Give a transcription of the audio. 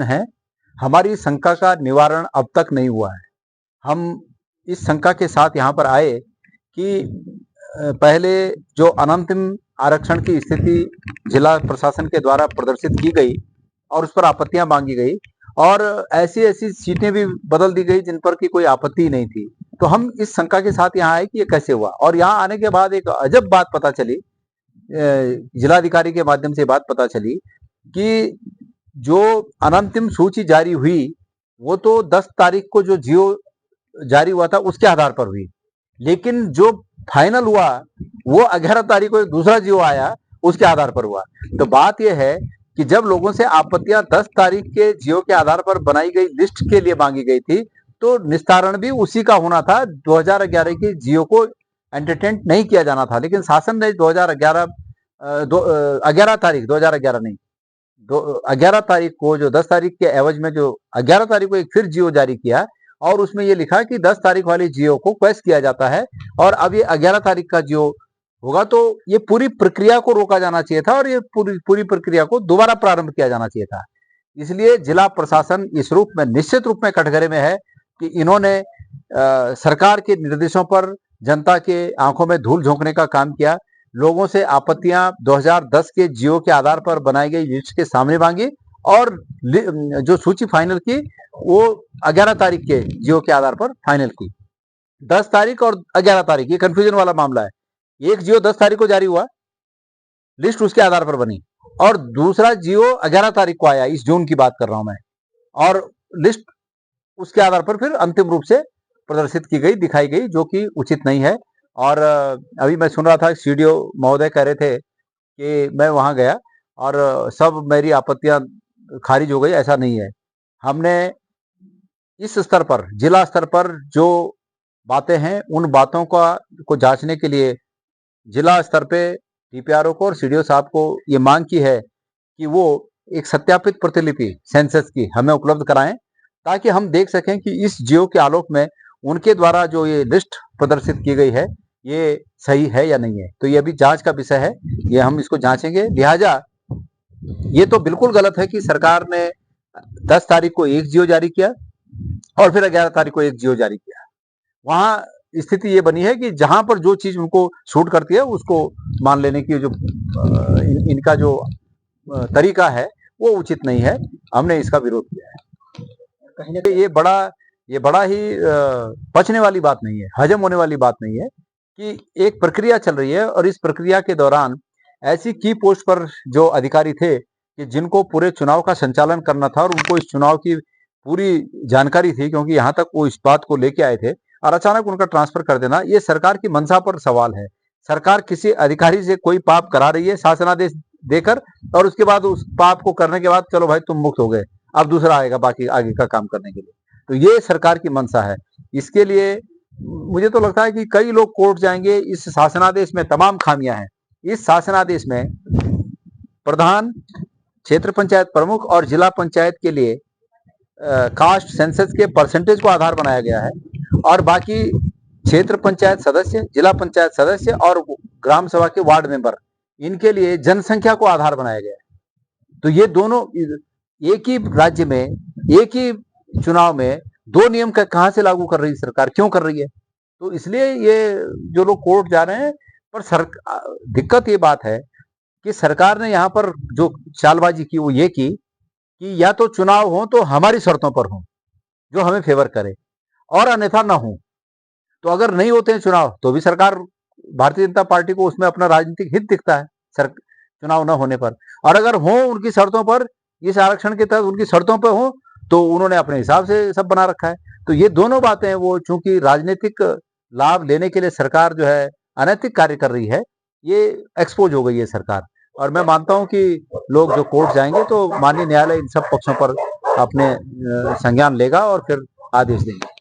है, हमारी शंका का निवारण अब तक नहीं हुआ है। हम इस शंका के साथ यहाँ पर आए कि पहले जो अनंतिम आरक्षण की स्थिति जिला प्रशासन के द्वारा प्रदर्शित की गई और उस पर आपत्तियां मांगी गई और ऐसी ऐसी सीटें भी बदल दी गई जिन पर की कोई आपत्ति नहीं थी। तो हम इस शंका के साथ यहाँ आए कि ये कैसे हुआ, और यहाँ आने के बाद एक अजब बात पता चली, जिलाधिकारी के माध्यम से बात पता चली कि जो अनंतिम सूची जारी हुई वो तो 10 तारीख को जो जियो जारी हुआ था उसके आधार पर हुई, लेकिन जो फाइनल हुआ वो 11 तारीख को एक दूसरा जियो आया उसके आधार पर हुआ। तो बात यह है कि जब लोगों से आपत्तियां 10 तारीख के जियो के आधार पर बनाई गई लिस्ट के लिए मांगी गई थी, तो निस्तारण भी उसी का होना था। 2011 की जियो को एंटरटेन नहीं किया जाना था, लेकिन शासन ने 11 तारीख 2011 नहीं 11 तारीख को जो 10 तारीख के एवज में जो 11 तारीख को एक फिर जियो जारी किया और उसमें ये लिखा कि 10 तारीख वाली जियो को क्वेश्चन किया जाता है और अब ये 11 तारीख का जियो होगा। तो ये पूरी प्रक्रिया को रोका जाना चाहिए था और ये पूरी प्रक्रिया को दोबारा प्रारंभ किया जाना चाहिए था। इसलिए जिला प्रशासन इस रूप में निश्चित रूप में कटघरे में है कि इन्होंने सरकार के निर्देशों पर जनता के आंखों में धूल झोंकने का काम किया। लोगों से आपत्तियां 2010 के जियो के आधार पर बनाई गई लिस्ट के सामने मांगी और जो सूची फाइनल की वो 11 तारीख के जियो के आधार पर फाइनल की। 10 तारीख और 11 तारीख ये कंफ्यूजन वाला मामला है। एक जियो 10 तारीख को जारी हुआ, लिस्ट उसके आधार पर बनी, और दूसरा जियो 11 तारीख को आया, इस जून की बात कर रहा हूं मैं, और लिस्ट उसके आधार पर फिर अंतिम रूप से प्रदर्शित की गई, दिखाई गई, जो कि उचित नहीं है। और अभी मैं सुन रहा था सीडीओ महोदय कह रहे थे कि मैं वहां गया और सब मेरी आपत्तियां खारिज हो गई। ऐसा नहीं है। हमने इस स्तर पर, जिला स्तर पर जो बातें हैं उन बातों को जांचने के लिए जिला स्तर पे डीपीआरओ को और सीडीओ साहब को ये मांग की है कि वो एक सत्यापित प्रतिलिपि सेंसस की हमें उपलब्ध कराएं, ताकि हम देख सकें कि इस जियो के आलोक में उनके द्वारा जो ये लिस्ट प्रदर्शित की गई है ये सही है या नहीं है। तो ये अभी जांच का विषय है, ये हम इसको जांचेंगे। लिहाजा ये तो बिल्कुल गलत है कि सरकार ने 10 तारीख को एक जियो जारी किया और फिर 11 तारीख को एक जियो जारी किया। वहां स्थिति ये बनी है कि जहां पर जो चीज उनको सूट करती है उसको मान लेने की जो इनका जो तरीका है वो उचित नहीं है। हमने इसका विरोध किया है। कहीं ना कहीं ये बड़ा ही पचने वाली बात नहीं है, हजम होने वाली बात नहीं है कि एक प्रक्रिया चल रही है और इस प्रक्रिया के दौरान ऐसी की पोस्ट पर जो अधिकारी थे कि जिनको पूरे चुनाव का संचालन करना था और उनको इस चुनाव की पूरी जानकारी थी, क्योंकि यहाँ तक वो इस बात को लेके आए थे, और अचानक उनका ट्रांसफर कर देना, ये सरकार की मंशा पर सवाल है। सरकार किसी अधिकारी से कोई पाप करा रही है शासनादेश देकर, और उसके बाद उस पाप को करने के बाद चलो भाई तुम मुक्त हो गए, अब दूसरा आएगा बाकी आगे का काम करने के लिए। तो ये सरकार की मंशा है। इसके लिए मुझे तो लगता है कि कई लोग कोर्ट जाएंगे। इस शासनादेश में तमाम खामियां हैं। इस शासनादेश में प्रधान, क्षेत्र पंचायत प्रमुख और जिला पंचायत के लिए कास्ट सेंसस के परसेंटेज को आधार बनाया गया है, और बाकी क्षेत्र पंचायत सदस्य, जिला पंचायत सदस्य और ग्राम सभा के वार्ड मेंबर, इनके लिए जनसंख्या को आधार बनाया गया है। तो ये दोनों एक ही राज्य में एक ही चुनाव में दो नियम कहां से लागू कर रही है सरकार, क्यों कर रही है? तो इसलिए ये जो लोग कोर्ट जा रहे हैं, पर दिक्कत ये बात है कि सरकार ने यहाँ पर जो चालबाजी की वो ये की कि या तो चुनाव हो तो हमारी शर्तों पर हो, जो हमें फेवर करे, और अन्यथा ना हो। तो अगर नहीं होते हैं चुनाव तो भी सरकार, भारतीय जनता पार्टी को उसमें अपना राजनीतिक हित दिखता है चुनाव न होने पर, और अगर हो उनकी शर्तों पर, इस आरक्षण के तहत उनकी शर्तों पर हो, तो उन्होंने अपने हिसाब से सब बना रखा है। तो ये दोनों बातें वो चूंकि राजनीतिक लाभ लेने के लिए सरकार जो है अनैतिक कार्य कर रही है, ये एक्सपोज हो गई है सरकार। और मैं मानता हूं कि लोग जो कोर्ट जाएंगे तो माननीय न्यायालय इन सब पक्षों पर अपने संज्ञान लेगा और फिर आदेश देंगे।